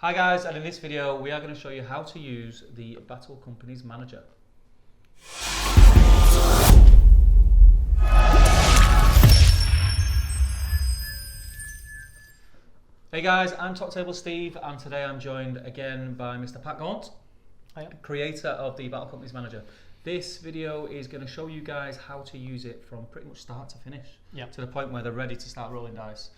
Hi guys, and in this video we are going to show you how to use the Battle Companies Manager. Hey guys, I'm Top Table Steve, and today I'm joined again by Mr. Pat Gaunt, creator of the Battle Companies Manager. This video is going to show you guys how to use it from pretty much start to finish, to the point where they're ready to start rolling dice.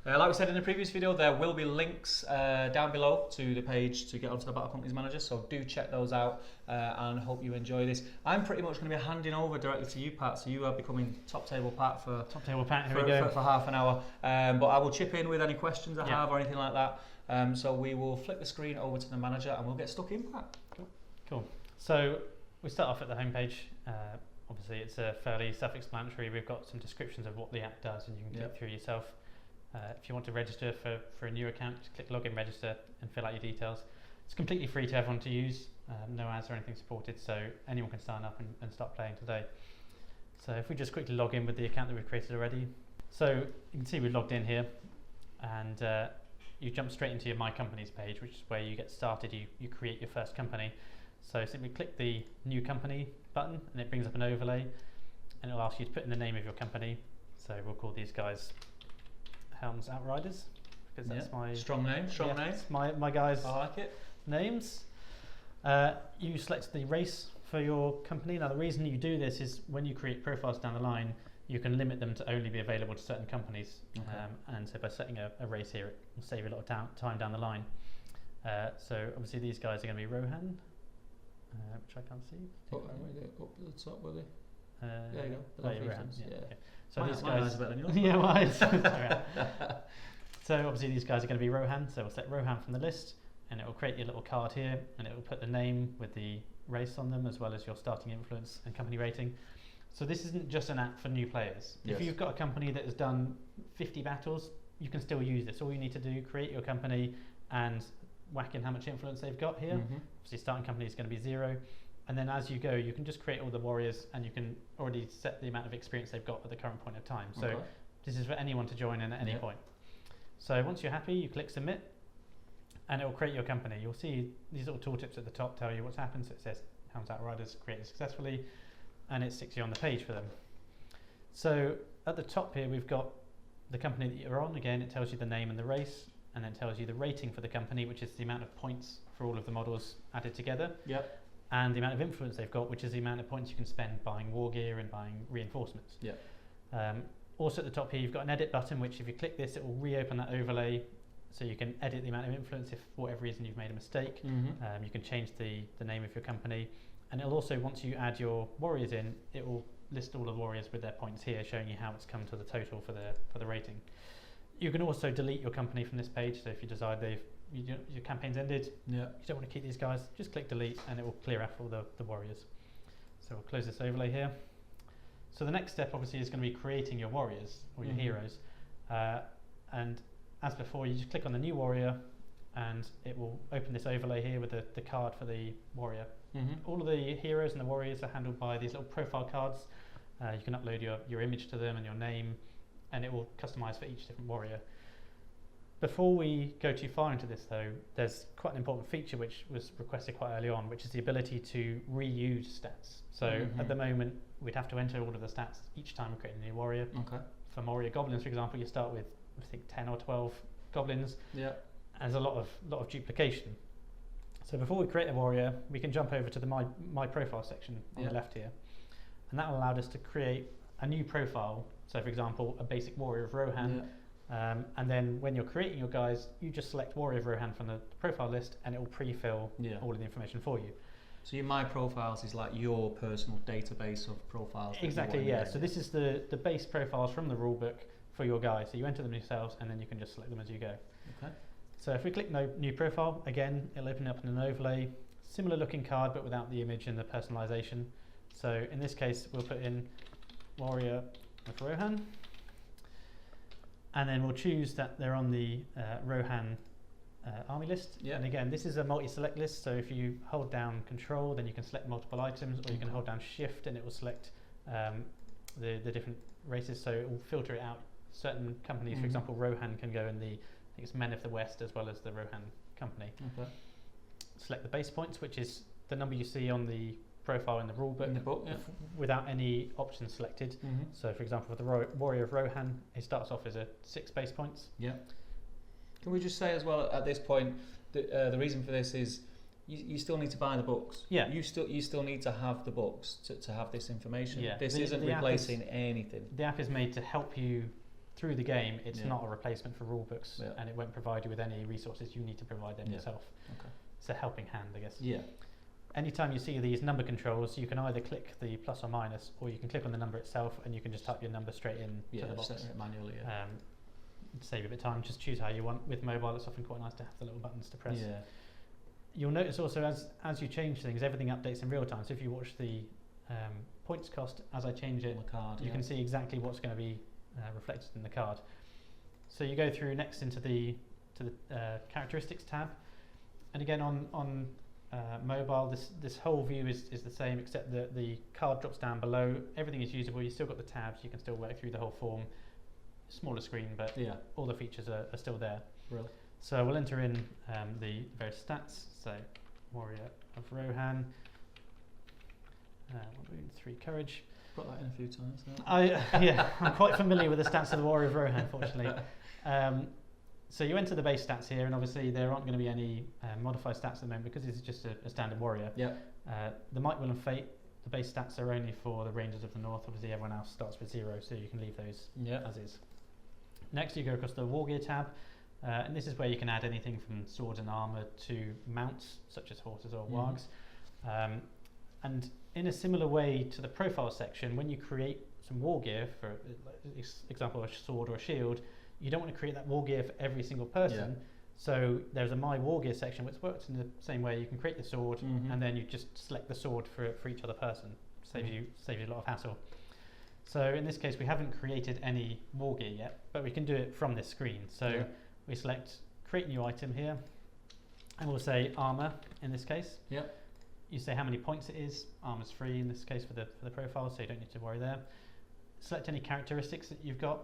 Like we said in the previous video, there will be links down below to the page to get onto the Battle Companies Manager, so do check those out and hope you enjoy this. I'm pretty much going to be handing over directly to you, Pat, so you are becoming Top Table Pat for half an hour, but I will chip in with any questions I have or anything like that. So we will flip the screen over to the manager and we'll get stuck in, Pat. Cool. So we start off at the home page. Obviously it's fairly self-explanatory. We've got some descriptions of what the app does and you can click through yourself. If you want to register for a new account, just click login, register and fill out your details. It's completely free to everyone to use, no ads or anything supported, so anyone can sign up and start playing today. So if we just quickly log in with the account that we've created already. So you can see we've logged in here, and you jump straight into your My Companies page, which is where you get started, you create your first company. So simply click the New Company button and it brings up an overlay and it'll ask you to put in the name of your company. So we'll call these guys Helms Outriders, because that's my strong name. My guys' I like it. Names. You select the race for your company. Now the reason you do this is when you create profiles down the line, you can limit them to only be available to certain companies. And so by setting a race here, it will save you a lot of time down the line. So obviously these guys are going to be Rohan, which I can't see. Up at the top, will they? There you go. Rohan. Yeah. Okay. So these guys are better than yours. Yeah, mine. So obviously these guys are going to be Rohan, so we'll set Rohan from the list and it will create your little card here and it will put the name with the race on them as well as your starting influence and company rating. So this isn't just an app for new players. If you've got a company that has done 50 battles, you can still use this. All you need to do, create your company and whack in how much influence they've got here. Obviously starting company is going to be 0. And then as you go, you can just create all the warriors and you can already set the amount of experience they've got at the current point of time. So this is for anyone to join in at any point. So once you're happy, you click submit and it will create your company. You'll see these little tooltips at the top tell you what's happened. So it says Helms Outriders created successfully and it sticks you on the page for them. So at the top here, we've got the company that you're on. Again, it tells you the name and the race and then tells you the rating for the company, which is the amount of points for all of the models added together. And the amount of influence they've got, which is the amount of points you can spend buying war gear and buying reinforcements. Also at the top here, you've got an edit button, which if you click this, it will reopen that overlay so you can edit the amount of influence if for whatever reason you've made a mistake. You can change the name of your company. And it'll also, once you add your warriors in, it will list all the warriors with their points here, showing you how it's come to the total for the rating. You can also delete your company from this page, so if you decide your campaign's ended, you don't want to keep these guys, just click delete and it will clear out all the warriors. So we'll close this overlay here. So the next step obviously is going to be creating your warriors or your heroes, and as before you just click on the new warrior and it will open this overlay here with the card for the warrior. All of the heroes and the warriors are handled by these little profile cards. You can upload your image to them and your name and it will customize for each different warrior. Before we go too far into this though, there's quite an important feature which was requested quite early on, which is the ability to reuse stats. So at the moment, we'd have to enter all of the stats each time we create a new warrior. For warrior goblins, for example, you start with, I think, 10 or 12 goblins. And there's a lot of duplication. So before we create a warrior, we can jump over to the My Profile section on the left here. And that will allow us to create a new profile. So for example, a basic warrior of Rohan. And then when you're creating your guys, you just select Warrior of Rohan from the profile list and it will pre-fill all of the information for you. So your My Profiles is like your personal database of profiles. Exactly, So this is the base profiles from the rulebook for your guys. So you enter them yourselves and then you can just select them as you go. So if we click New Profile, again, it'll open up in an overlay. Similar looking card, but without the image and the personalization. So in this case, we'll put in Warrior of Rohan. And then we'll choose that they're on the Rohan army list. And again, this is a multi-select list, so if you hold down Control, then you can select multiple items, or you can hold down Shift and it will select the different races, so it will filter it out. Certain companies, for example, Rohan can go in the think it's Men of the West as well as the Rohan company. Okay. Select the base points, which is the number you see on the profile in the rulebook. In the book, yeah. Without any options selected. So, for example, for the Warrior of Rohan, it starts off as 6 base points. Yeah. Can we just say as well at this point that the reason for this is you still need to buy the books. Yeah. You still need to have the books to have this information. Yeah. This isn't replacing anything. The app is made to help you through the game. It's Yeah. not a replacement for rule books, Yeah. and it won't provide you with any resources. You need to provide them Yeah. yourself. Okay. It's a helping hand, I guess. Yeah. Anytime you see these number controls, you can either click the plus or minus, or you can click on the number itself, and you can just type your number straight in to the box. Set it manually. Yeah. Save a bit of time. Just choose how you want. With mobile, it's often quite nice to have the little buttons to press. Yeah. You'll notice also as you change things, everything updates in real time. So if you watch the points cost as I change it, On the card. you can see exactly what's going to be reflected in the card. So you go through next into the characteristics tab, and again on mobile, this whole view is the same, except that the card drops down below. Everything is usable. You've still got the tabs. You can still work through the whole form. Smaller screen, but Yeah. all the features are still there. Real. So we'll enter in the various stats. So Warrior of Rohan, 1 wound, 3 courage. Got that in a few times. I'm quite familiar with the stats of the Warrior of Rohan, fortunately. So you enter the base stats here, and obviously there aren't going to be any modified stats at the moment because this is just a standard warrior. Yeah. The Might, Will and Fate, the base stats are only for the Rangers of the North. Obviously everyone else starts with 0, so you can leave those as is. Next you go across the War Gear tab, and this is where you can add anything from swords and armour to mounts, such as horses or wargs. And in a similar way to the profile section, when you create some war gear, for example a sword or a shield, you don't want to create that war gear for every single person. So there's a My War Gear section which works in the same way. You can create the sword and then you just select the sword for each other person. Saves you a lot of hassle. So in this case we haven't created any war gear yet, but we can do it from this screen. So we select create new item here, and we'll say armor in this case. You say how many points it is. Armor's free in this case for the profile, so you don't need to worry there. Select any characteristics that you've got.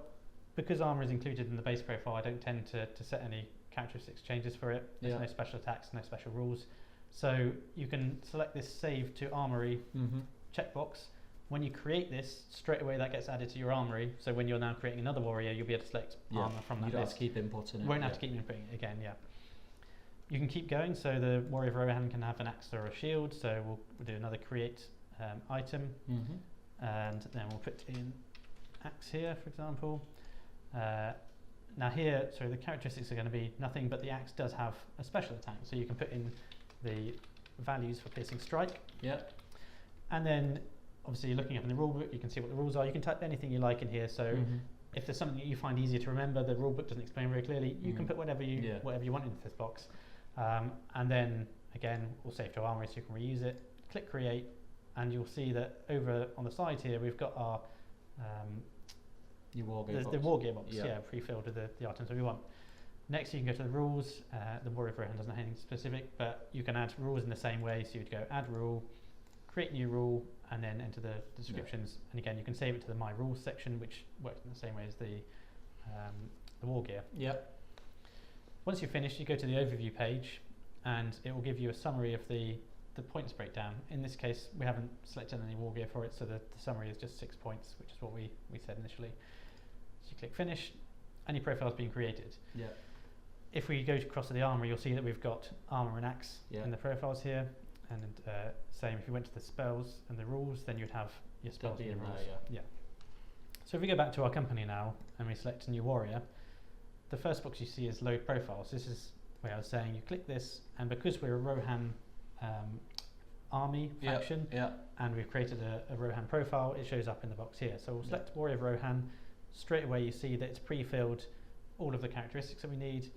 Because armor is included in the base profile, I don't tend to set any characteristics changes for it. There's no special attacks, no special rules. So you can select this save to armory checkbox. When you create this, straight away that gets added to your armory. So when you're now creating another warrior, you'll be able to select armor from that You don't list. have to keep inputting it. Won't have to keep inputting it again, You can keep going, so the Warrior of Rohan can have an axe or a shield, so we'll do another create item, and then we'll put in axe here, for example. Now here, the characteristics are going to be nothing, but the axe does have a special attack, so you can put in the values for piercing strike. And then, obviously, looking up in the rulebook, you can see what the rules are. You can type anything you like in here, so if there's something that you find easier to remember, the rulebook doesn't explain very clearly, you can put whatever you want into this box. And then, again, we'll save to armory so you can reuse it. Click create, and you'll see that over on the side here, we've got our the war gear box, pre-filled with the items that we want. Next, you can go to the rules. The Warrior of Rohan doesn't have anything specific, but you can add rules in the same way. So you'd go add rule, create new rule, and then enter the descriptions. And again, you can save it to the My Rules section, which works in the same way as the war gear. Once you've finished, you go to the overview page, and it will give you a summary of the points breakdown. In this case, we haven't selected any war gear for it, so the summary is just 6 points, which is what we said initially. So you click finish, and your profile's been created. If we go across to the armory, you'll see that we've got armor and axe in the profiles here. And same, if you went to the spells and the rules, then you'd have your spells and your rules. So if we go back to our company now, and we select a new warrior, the first box you see is load profiles. This is where I was saying you click this, and because we're a Rohan army faction, and we've created a Rohan profile, it shows up in the box here. So we'll select Warrior of Rohan. Straight away you see that it's pre-filled all of the characteristics that we need,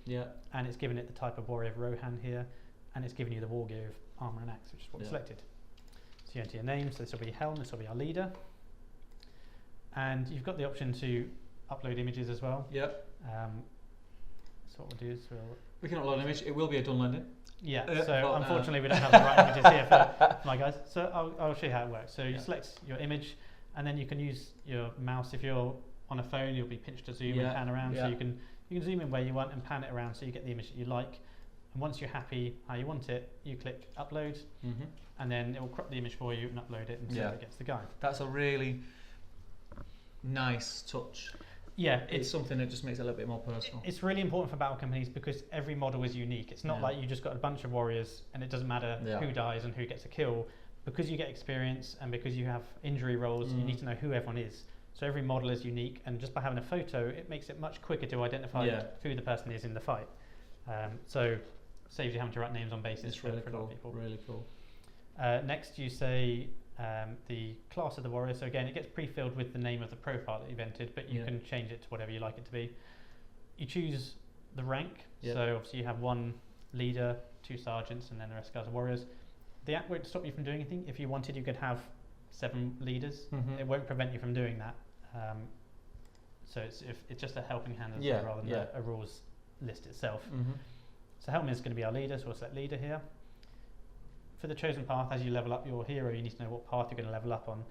and it's given it the type of Warrior of Rohan here, and it's given you the war gear of armour and axe, which is what we selected. So you enter your name, so this will be Helm, this will be our leader, and you've got the option to upload images as well. So what we'll do is we can upload an image. It will be a done landing. So unfortunately we don't have the right images here for my guys. So I'll show you how it works. So you select your image, and then you can use your mouse. If you're on a phone, you'll be pinch to zoom and pan around. So you can You can zoom in where you want and pan it around so you get the image that you like. And once you're happy how you want it, you click upload, and then it will crop the image for you and upload it until it gets the guide. That's a really nice touch. Yeah, it's something that just makes it a little bit more personal. It's really important for battle companies because every model is unique. It's not like you just got a bunch of warriors and it doesn't matter who dies and who gets a kill. Because you get experience and because you have injury rolls, you need to know who everyone is. So every model is unique, and just by having a photo, it makes it much quicker to identify who the person is in the fight. So saves you having to write names on bases for a lot of people. Really cool. Next, you say the class of the warrior. So again, it gets pre-filled with the name of the profile that you've entered, but you can change it to whatever you like it to be. You choose the rank. So obviously you have one leader, 2 sergeants, and then the rest guys are warriors. The app won't stop you from doing anything. If you wanted, you could have 7 leaders. It won't prevent you from doing that. So it's just a helping hand rather than a rules list itself. So Helm is going to be our leader, so we'll select leader here. For the chosen path, as you level up your hero, you need to know what path you're going to level up on.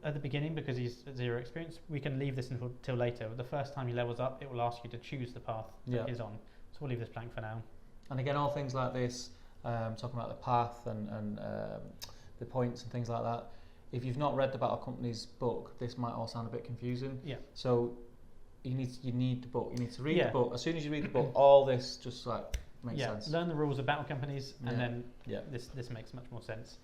At the beginning, because he's at 0 experience, we can leave this until later. The first time he levels up, it will ask you to choose the path that he's on. So we'll leave this blank for now. And again, all things like this, talking about the path and the points and things like that. If you've not read the Battle Company's book, this might all sound a bit confusing. So you need the book. You need to read the book. As soon as you read the book, all this just like makes sense. Learn the rules of Battle Companies, and then this makes much more sense.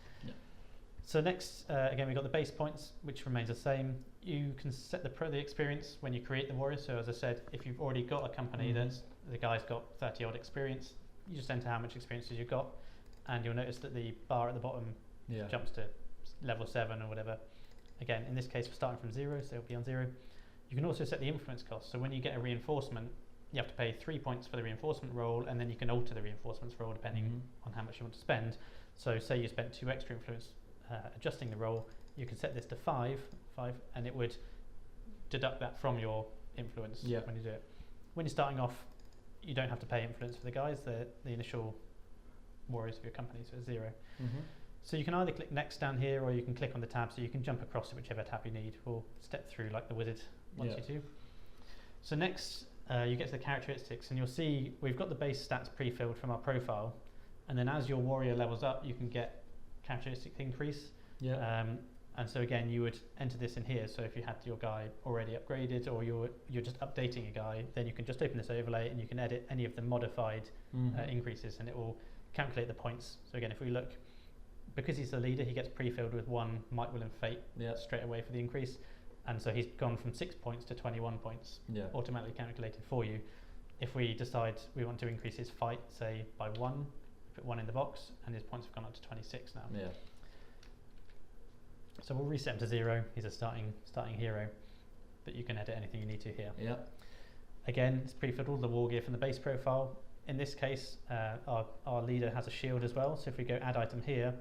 So next, again, we've got the base points, which remains the same. You can set the experience when you create the warrior. So as I said, if you've already got a company that's the guy's got 30 odd experience, you just enter how much experience you've got, and you'll notice that the bar at the bottom jumps to level 7 or whatever. Again, in this case, we're starting from 0, so it'll be on 0. You can also set the influence cost. So when you get a reinforcement, you have to pay 3 points for the reinforcement roll, and then you can alter the reinforcements roll depending on how much you want to spend. So say you spent 2 extra influence adjusting the roll, you can set this to 5, and it would deduct that from your influence when you do it. When you're starting off, you don't have to pay influence for the guys. They're the initial warriors of your company, so it's 0. So you can either click next down here, or you can click on the tab, so you can jump across to whichever tab you need. We'll step through like the wizard wants you to. So next, you get to the characteristics, and you'll see we've got the base stats pre-filled from our profile, and then as your warrior levels up, you can get characteristic increase. And so again, you would enter this in here. So if you had your guy already upgraded, or you're just updating a guy, then you can just open this overlay and you can edit any of the modified increases, and it will calculate the points. So again, if we look, because he's the leader, he gets pre-filled with 1 Might, Will and Fate straight away for the increase, and so he's gone from 6 points to 21 points, automatically calculated for you. If we decide we want to increase his fight, say by 1, put 1 in the box, and his points have gone up to 26 now. So we'll reset him to 0. He's a starting hero, but you can edit anything you need to here. Again, it's pre-filled all the war gear from the base profile. In this case, our leader has a shield as well. So if we go add item here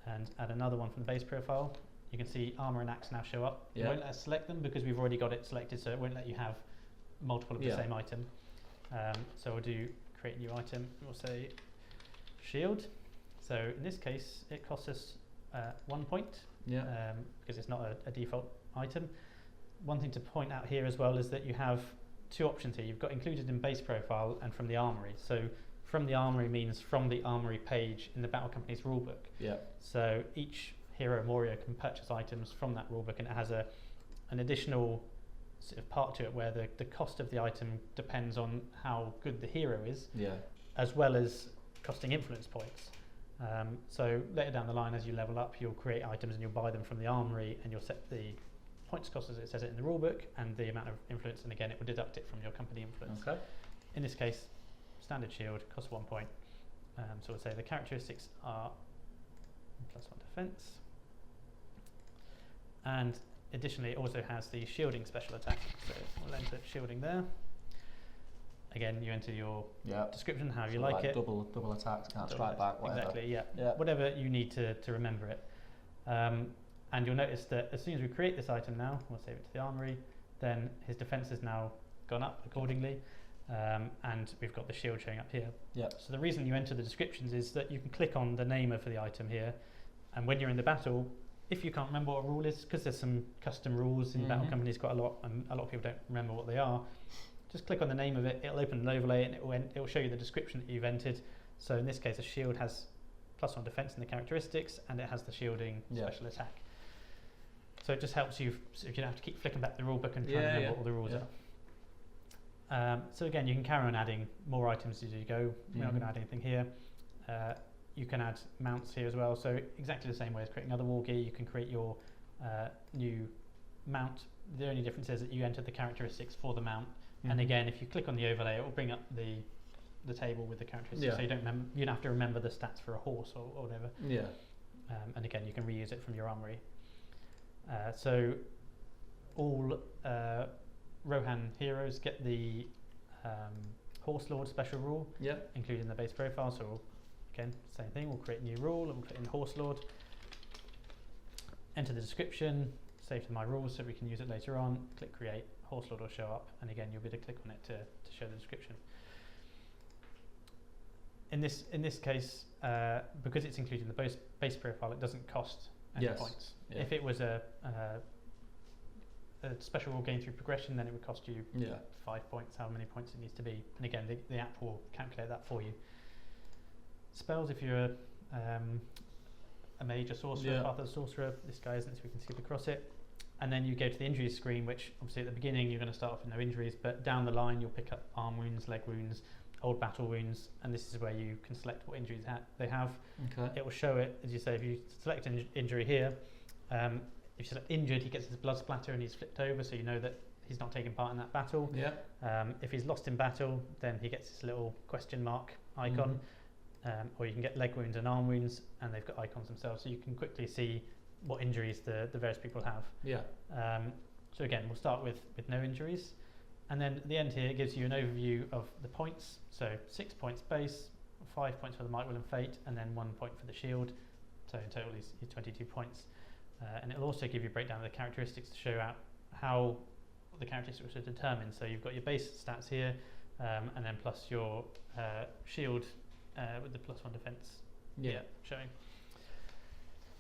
and add another one from the base profile, you can see armor and axe now show up. It won't let us select them because we've already got it selected, so it won't let you have multiple of the same item. So we'll do create new item. We'll say shield. So in this case, it costs us 1 point. Because it's not a default item. One thing to point out here as well is that you have 2 options here. You've got included in base profile and from the armory. So from the armory means from the armory page in the Battle Company's rulebook. So each hero and warrior can purchase items from that rulebook, and it has an additional sort of part to it where the cost of the item depends on how good the hero is, as well as costing influence points. So later down the line, as you level up, you'll create items and you'll buy them from the armory, and you'll set the points cost as it says it in the rulebook and the amount of influence, and again it will deduct it from your company influence. In this case, standard shield costs 1 point. So we'll say the characteristics are +1 defense, and additionally it also has the shielding special attack. So we'll enter shielding there. Again, you enter your description, how you like it. Double attacks, can't strike back, whatever. Exactly, whatever you need to remember it. And you'll notice that as soon as we create this item now, we'll save it to the armory, then his defense has now gone up accordingly, and we've got the shield showing up here. So the reason you enter the descriptions is that you can click on the name of the item here, and when you're in the battle, if you can't remember what a rule is, because there's some custom rules in Battle Companies quite a lot, and a lot of people don't remember what they are, just click on the name of it, it'll open an overlay and it will show you the description that you've entered. So in this case, a shield has +1 defense in the characteristics, and it has the shielding special attack. So it just helps you, so you don't have to keep flicking back the rulebook and trying to remember what all the rules are. So again, you can carry on adding more items as you go. We're not going to add anything here. You can add mounts here as well. So exactly the same way as creating other war gear, you can create your new mount. The only difference is that you enter the characteristics for the mount. And again, if you click on the overlay, it will bring up the table with the characteristics. So you don't have to remember the stats for a horse or whatever. And again, you can reuse it from your armory. So all Rohan heroes get the Horse Lord special rule, including the base profile. So again, same thing, we'll create a new rule and we'll put in Horse Lord. Enter the description, save to my rules so we can use it later on. Click create, Horse Lord will show up, and again you'll be able to click on it to show the description. In this case, because it's included in the base profile, it doesn't cost any points. If it was a special rule gained through progression, then it would cost you 5 points, how many points it needs to be. And again, the app will calculate that for you. Spells, if you're a mage or sorcerer, path of the sorcerer, this guy isn't, so we can skip across it. And then you go to the injuries screen, which obviously at the beginning you're going to start off with no injuries, but down the line you'll pick up arm wounds, leg wounds, old battle wounds, and this is where you can select what injuries they have. It will show it, as you say, if you select an injury here, if you select injured, he gets his blood splatter and he's flipped over, so you know that he's not taking part in that battle. If he's lost in battle, then he gets this little question mark icon. Or you can get leg wounds and arm wounds, and they've got icons themselves, so you can quickly see what injuries the various people have. So again, we'll start with no injuries, and then at the end here it gives you an overview of the points. So 6 points base, 5 points for the Might, Will and Fate, and then 1 point for the shield. So in total is 22 points. And it'll also give you a breakdown of the characteristics to show out how the characteristics are determined. So you've got your base stats here, and then plus your shield with the +1 defense showing.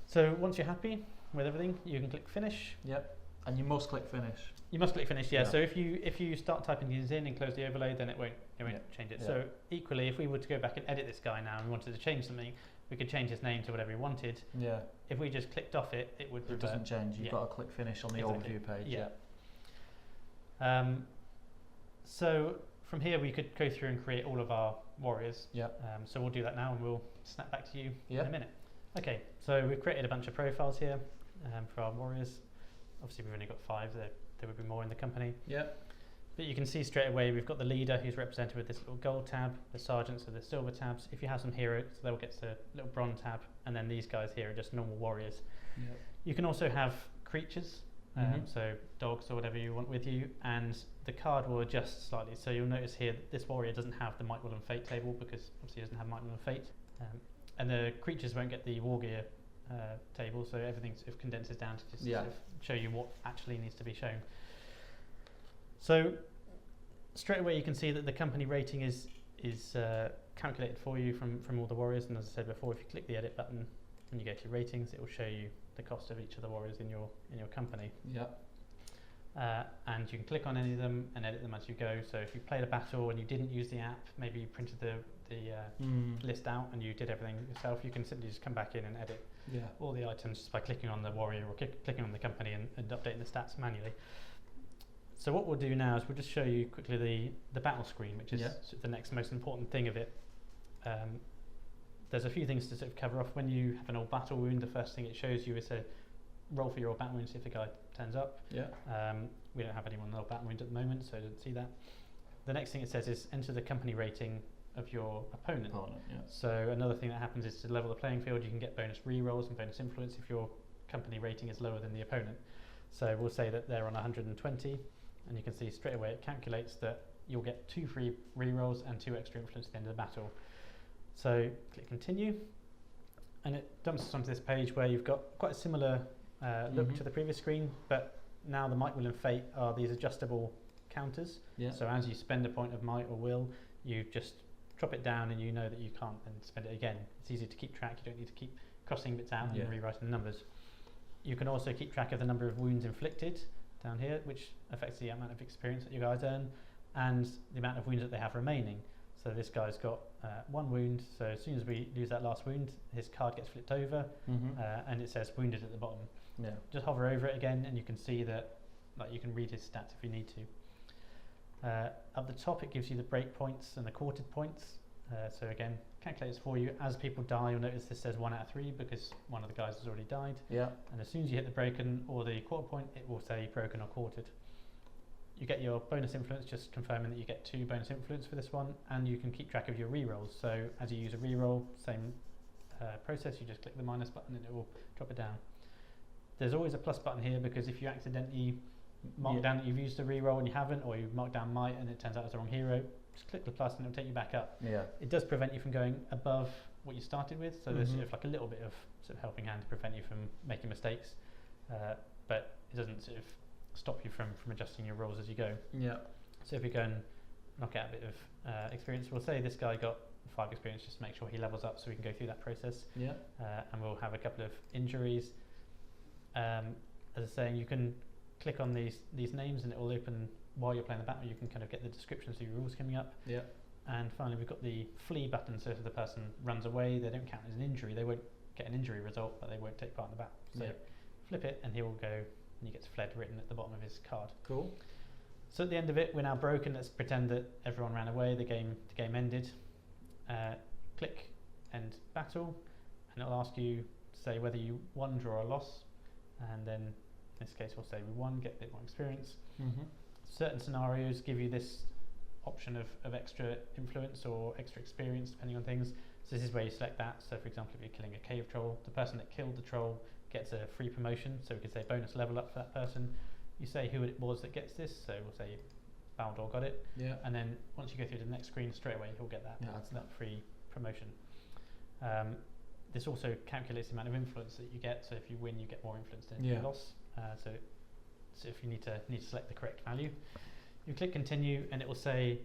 So once you're happy with everything, you can click finish. And you must click finish. You must click finish, So if you start typing these in and close the overlay, then it won't change it. So equally, if we were to go back and edit this guy now and we wanted to change something, we could change his name to whatever we wanted. If we just clicked off it, it would revert. It doesn't change. You've got to click finish on the overview page. So from here we could go through and create all of our warriors. So we'll do that now and we'll snap back to you in a minute. Okay, so we've created a bunch of profiles here for our warriors. Obviously we've only got 5, there would be more in the company. But you can see straight away we've got the leader, who's represented with this little gold tab, the sergeants are the silver tabs. If you have some heroes, they'll get the little bronze tab, and then these guys here are just normal warriors. You can also have creatures, so dogs or whatever you want with you, and the card will adjust slightly. So you'll notice here that this warrior doesn't have the Might, Will and Fate table, because obviously he doesn't have Might, Will and Fate. And the creatures won't get the war gear table, so everything sort of condenses down to just sort of show you what actually needs to be shown. So straight away you can see that the company rating is calculated for you from all the warriors, and as I said before, if you click the edit button when you go to ratings, it will show you the cost of each of the warriors in your company. And you can click on any of them and edit them as you go. So if you played a battle and you didn't use the app, maybe you printed the list out and you did everything yourself, you can simply just come back in and edit all the items just by clicking on the warrior or clicking on the company and updating the stats manually. So what we'll do now is we'll just show you quickly the battle screen, which is sort of the next most important thing of it. There's a few things to sort of cover off. When you have an old battle wound, the first thing it shows you is a roll for your old battle wound, see if the guy turns up. We don't have anyone in the old battle wound at the moment, so I didn't see that. The next thing it says is enter the company rating of your opponent. So another thing that happens is to level the playing field, you can get bonus re-rolls and bonus influence if your company rating is lower than the opponent. So we'll say that they're on 120, and you can see straight away it calculates that you'll get 2 free re-rolls and 2 extra influence at the end of the battle. So click continue, and it dumps us onto this page where you've got quite a similar look to the previous screen, but now the Might, Will and Fate are these adjustable counters. So as you spend a point of Might or Will, you just drop it down and you know that you can't then spend it again. It's easy to keep track, you don't need to keep crossing bits out and rewriting the numbers. You can also keep track of the number of wounds inflicted down here, which affects the amount of experience that you guys earn. and the amount of wounds that they have remaining. So this guy's got 1 wound, so as soon as we lose that last wound, his card gets flipped over, and it says wounded at the bottom. Yeah. Just hover over it again and you can see that, like, you can read his stats if you need to. At the top it gives you the break points and the quartered points. So again, calculates for you. As people die, you'll notice this says 1 out of 3 because one of the guys has already died. Yeah. And as soon as you hit the broken or the quarter point, it will say broken or quartered. You get your bonus influence, just confirming that you get 2 bonus influence for this one, and you can keep track of your rerolls. So as you use a reroll, same process, you just click the minus button and it will drop it down. There's always a plus button here because if you accidentally mark down that you've used a reroll and you haven't, or you mark down might and it turns out it's the wrong hero, just click the plus and it'll take you back up. Yeah. It does prevent you from going above what you started with, so there's sort of like a little bit of sort of helping hand to prevent you from making mistakes, but it doesn't sort of stop you from adjusting your rolls as you go. Yeah. So if we go and knock out a bit of experience, we'll say this guy got 5 experience just to make sure he levels up so we can go through that process. Yeah. And we'll have a couple of injuries. As I was saying, you can click on these names and it will open while you're playing the battle. You can kind of get the descriptions of your rules coming up. Yeah. And finally we've got the flee button, so if the person runs away, they don't count as an injury. They won't get an injury result, but they won't take part in the battle. So flip it and he will go, and he gets fled written at the bottom of his card. Cool. So at the end of it, we're now broken. Let's pretend that everyone ran away, the game ended. Click end battle, and it'll ask you to say whether you won, draw, or loss. And then in this case we'll say we won, get a bit more experience. Certain scenarios give you this option of extra influence or extra experience depending on things. So this is where you select that. So for example, if you're killing a cave troll, the person that killed the troll gets a free promotion, so we could say bonus level up for that person. You say who it was that gets this, so we'll say Baldor got it. Yeah. And then once you go through to the next screen, straight away he'll get that free promotion. This also calculates the amount of influence that you get, so if you win you get more influence than if you lost. So if you need to select the correct value. You click continue and it will say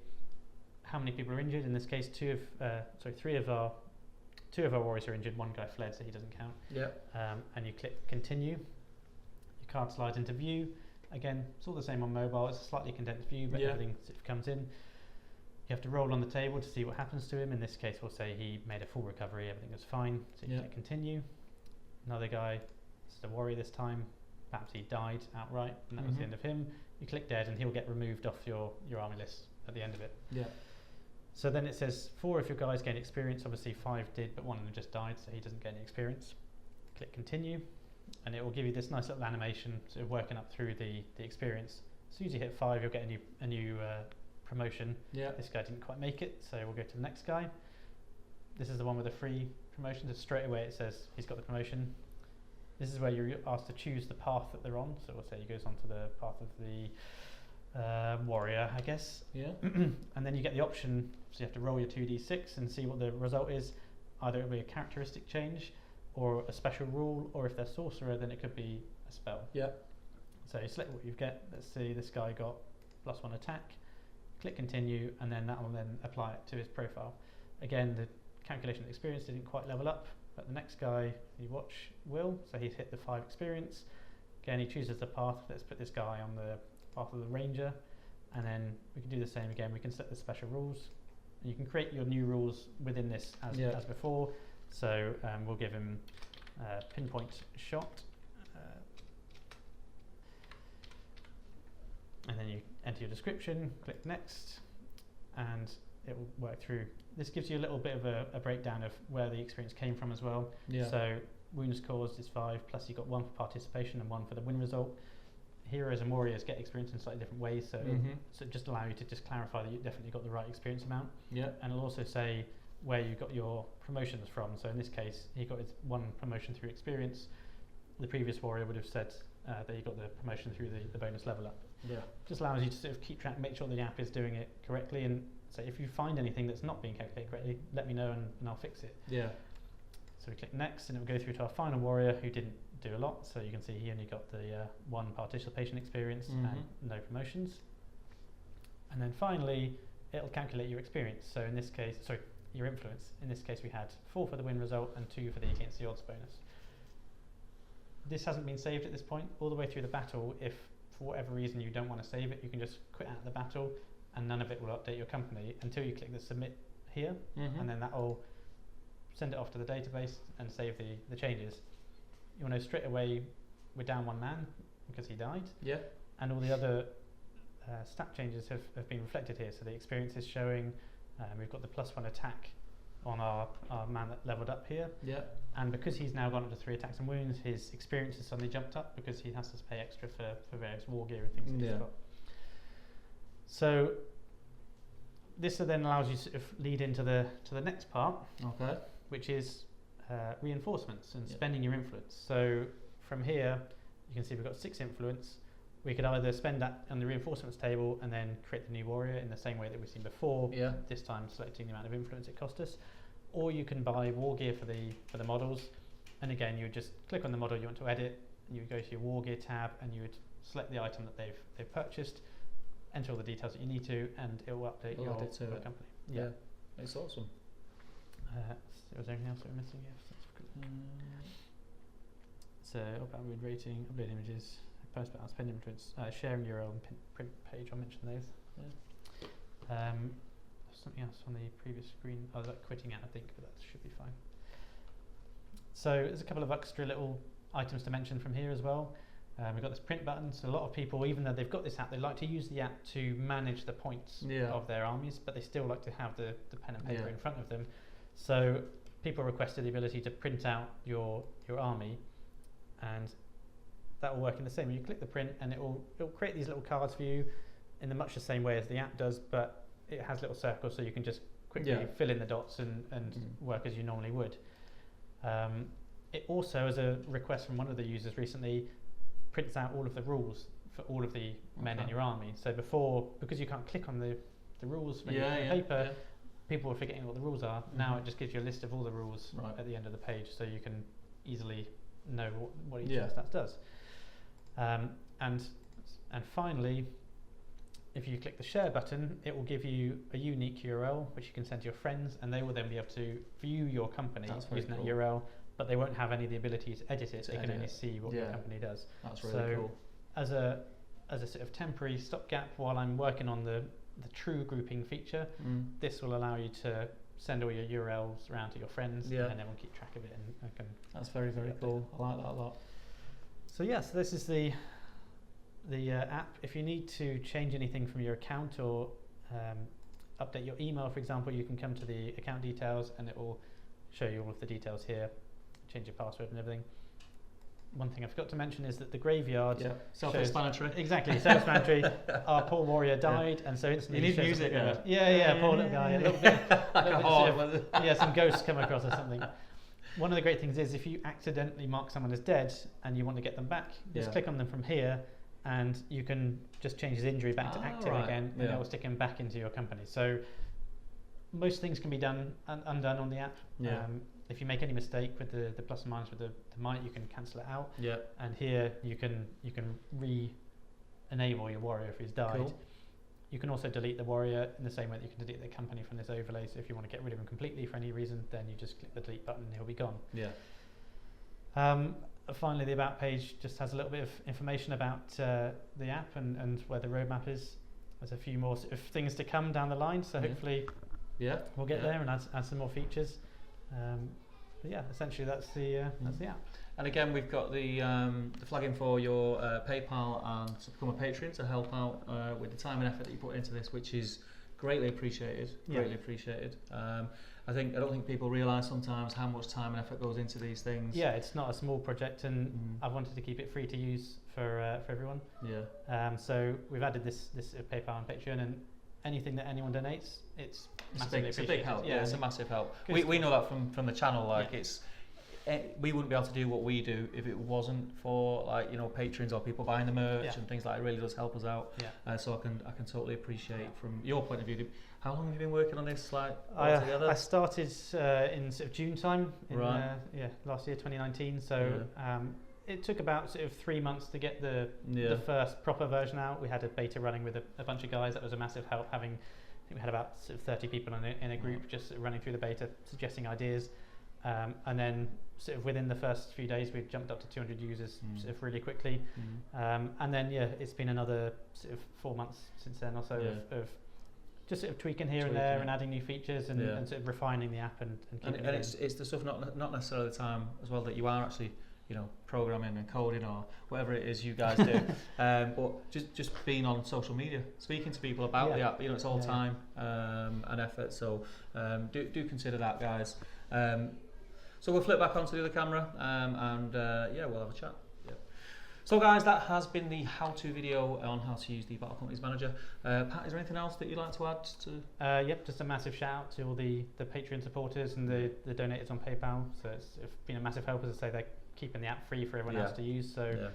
how many people are injured. In this case 2 of our warriors are injured, 1 guy fled, so he doesn't count. And you click continue. Your card slides into view. Again, it's all the same on mobile. It's a slightly condensed view, but everything sort of comes in. You have to roll on the table to see what happens to him. In this case, we'll say he made a full recovery, everything was fine. So you click continue. Another guy, it's a warrior this time. Perhaps he died outright, and that was the end of him. You click dead, and he'll get removed off your army list at the end of it. So then it says 4 of your guys gained experience. Obviously 5 did, but 1 of them just died, so he doesn't get any experience. Click continue, and it will give you this nice little animation, sort of working up through the experience. As soon as you hit 5, you'll get a new promotion. This guy didn't quite make it, so we'll go to the next guy. This is the one with the free promotion, so straight away it says he's got the promotion. This is where you're asked to choose the path that they're on, so we'll say he goes onto the path of the warrior, I guess. And then you get the option, so you have to roll your 2d6 and see what the result is. Either it'll be a characteristic change or a special rule, or if they're sorcerer then it could be a spell. So you select what you get. Let's see, this guy got +1 attack. Click continue, and then that will then apply it to his profile. Again, the calculation of experience didn't quite level up, but the next guy you watch will. So he's hit the 5 experience. Again, he chooses the path. Let's put this guy on the path of the ranger, and then we can do the same again. We can set the special rules, and you can create your new rules within this as before. So we'll give him pinpoint shot, and then you enter your description, click next, and it will work through. This gives you a little bit of a breakdown of where the experience came from as well. So wounds caused is 5, plus you got 1 for participation and 1 for the win result. Heroes and warriors get experience in slightly different ways, so so just allow you to just clarify that you definitely got the right experience amount. And it'll also say where you got your promotions from. So in this case, he got his 1 promotion through experience. The previous warrior would have said that he got the promotion through the bonus level up. Just allows you to sort of keep track, make sure the app is doing it correctly, and so if you find anything that's not being calculated correctly, let me know and I'll fix it. So we click next, and it will go through to our final warrior who didn't do a lot. So you can see he only got the 1 participation experience and no promotions. And then finally, it'll calculate your experience. So in this case, your influence. In this case, we had 4 for the win result and 2 for the against the odds bonus. This hasn't been saved at this point. All the way through the battle, if for whatever reason you don't want to save it, you can just quit out of the battle, and none of it will update your company until you click the submit here, Mm-hmm. and then that will send it off to the database and save the changes. You'll know straight away we're down one man because he died, Yeah. and all the other stat changes have been reflected here. So the experience is showing, we've got the +1 attack on our man that leveled up here, Yeah. and because he's now gone up to 3 attacks and wounds, his experience has suddenly jumped up because he has to pay extra for various war gear and things that he's got. So this then allows you to sort of lead into the next part, Okay. which is reinforcements and spending your influence. So from here, you can see we've got 6 influence. We could either spend that on the reinforcements table and then create the new warrior in the same way that we've seen before. Yeah. This time selecting the amount of influence it cost us, or you can buy war gear for the models. And again, you would just click on the model you want to edit. You would go to your war gear tab and you would select the item that they've purchased, enter all the details that you need to, and it will update your company. Yeah. It's awesome. Was there anything else that we're missing? Yes. So outbound read rating, upload images, post about spend influence, sharing URL and print page. I'll mention those. Yeah. Something else on the previous screen. Oh, like quitting out, I think, but that should be fine. So there's a couple of extra little items to mention from here as well. We've got this print button. So a lot of people, even though they've got this app, they like to use the app to manage the points of their armies, but they still like to have the pen and paper in front of them. So people requested the ability to print out your army, and that will work in the same way. You click the print and it'll create these little cards for you in much the same way as the app does, but it has little circles so you can just quickly fill in the dots and work as you normally would. It also, as a request from one of the users recently, prints out all of the rules for all of the men in your army. So before, because you can't click on the rules when you're on paper, people were forgetting what the rules are. Now it just gives you a list of all the rules at the end of the page, so you can easily know what each of the stats does. And finally, if you click the share button, it will give you a unique URL which you can send to your friends, and they will then be able to view your company using that URL, but they won't have any of the ability to edit it. They can only see what your company does. That's really cool. As a sort of temporary stopgap while I'm working on the true grouping feature, this will allow you to send all your URLs around to your friends, and then we'll keep track of it and can. That's very cool. I like that a lot. So yes, this is the app. If you need to change anything from your account or update your email, for example, you can come to the account details and it will show you all of the details here, change your password and everything. One thing I forgot to mention is that the graveyard self-explanatory. Exactly, self-explanatory. Our poor warrior died, and so instantly you need music. Poor little guy, a little bit, some ghosts come across or something. One of the great things is if you accidentally mark someone as dead and you want to get them back, just click on them from here, and you can just change his injury back to active again, and it will stick him back into your company. So most things can be done undone on the app. If you make any mistake with the plus and minus with the might, you can cancel it out. And here you can re-enable your warrior if he's died. Cool. You can also delete the warrior in the same way that you can delete the company from this overlay. So if you want to get rid of him completely for any reason, then you just click the delete button and he'll be gone. Finally, the about page just has a little bit of information about the app and where the roadmap is. There's a few more sort of things to come down the line, so hopefully we'll get there and add some more features. But essentially that's the app. And again, we've got the flagging for your PayPal and to become a patron to help out with the time and effort that you put into this, which is greatly appreciated. I don't think people realise sometimes how much time and effort goes into these things. It's not a small project, and I've wanted to keep it free to use for everyone. So we've added this PayPal and Patreon, and anything that anyone donates, it's a big help. It's a massive help. We know that from the channel. We wouldn't be able to do what we do if it wasn't for patrons or people buying the merch and things like that. It really does help us out. So I can totally appreciate from your point of view. How long have you been working on this altogether? I started in sort of June time in last year, 2019. So it took about sort of 3 months to get the first proper version out. We had a beta running with a bunch of guys. That was a massive help. I think we had about sort of 30 people in a group just running through the beta, suggesting ideas. And then sort of within the first few days, we jumped up to 200 users sort of really quickly. And then it's been another sort of 4 months since then or so of just sort of tweaking here and there and adding new features and, and sort of refining the app and keeping it. And it's the stuff not necessarily the time as well that you are actually, you know, programming and coding or whatever it is you guys do, but just being on social media, speaking to people about the app. You know, it's all time and effort. So do consider that, guys. So we'll flip back onto the other camera and we'll have a chat. So guys, that has been the how-to video on how to use the Battle Companies Manager. Pat, is there anything else that you'd like to add to? Yep, just a massive shout out to all the Patreon supporters and the donators on PayPal. So it's been a massive help. As I say, they're keeping the app free for everyone else to use. So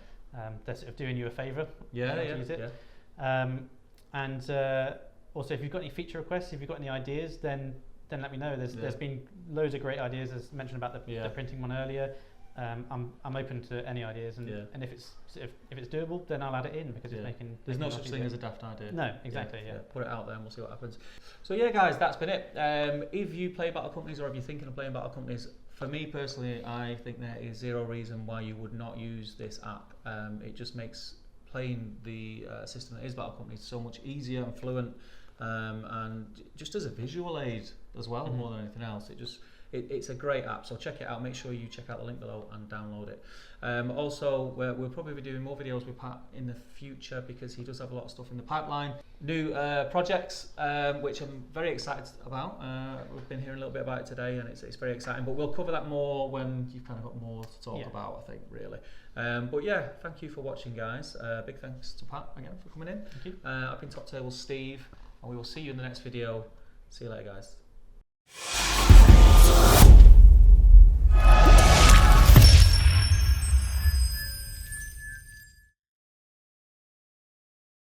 they're sort of doing you a favour. To use it. And also, if you've got any feature requests, if you've got any ideas, then let me know. There's been loads of great ideas, as mentioned about the printing one earlier. I'm open to any ideas, and if it's doable, then I'll add it in because it's making. There's no such thing as a daft idea. No, exactly. Put it out there, and we'll see what happens. So yeah, guys, that's been it. If you play Battle Companies, or if you're thinking of playing Battle Companies, for me personally, I think there is zero reason why you would not use this app. It just makes playing the system that is Battle Companies so much easier and fluent, and just as a visual aid as well, more than anything else. It's a great app, so check it out. Make sure you check out the link below and download it. Also, we'll probably be doing more videos with Pat in the future because he does have a lot of stuff in the pipeline. New projects, which I'm very excited about. We've been hearing a little bit about it today, and it's very exciting. But we'll cover that more when you've kind of got more to talk about, I think, really. But yeah, thank you for watching, guys. Big thanks to Pat again for coming in. Thank you. I've been Top Table Steve, and we will see you in the next video. See you later, guys.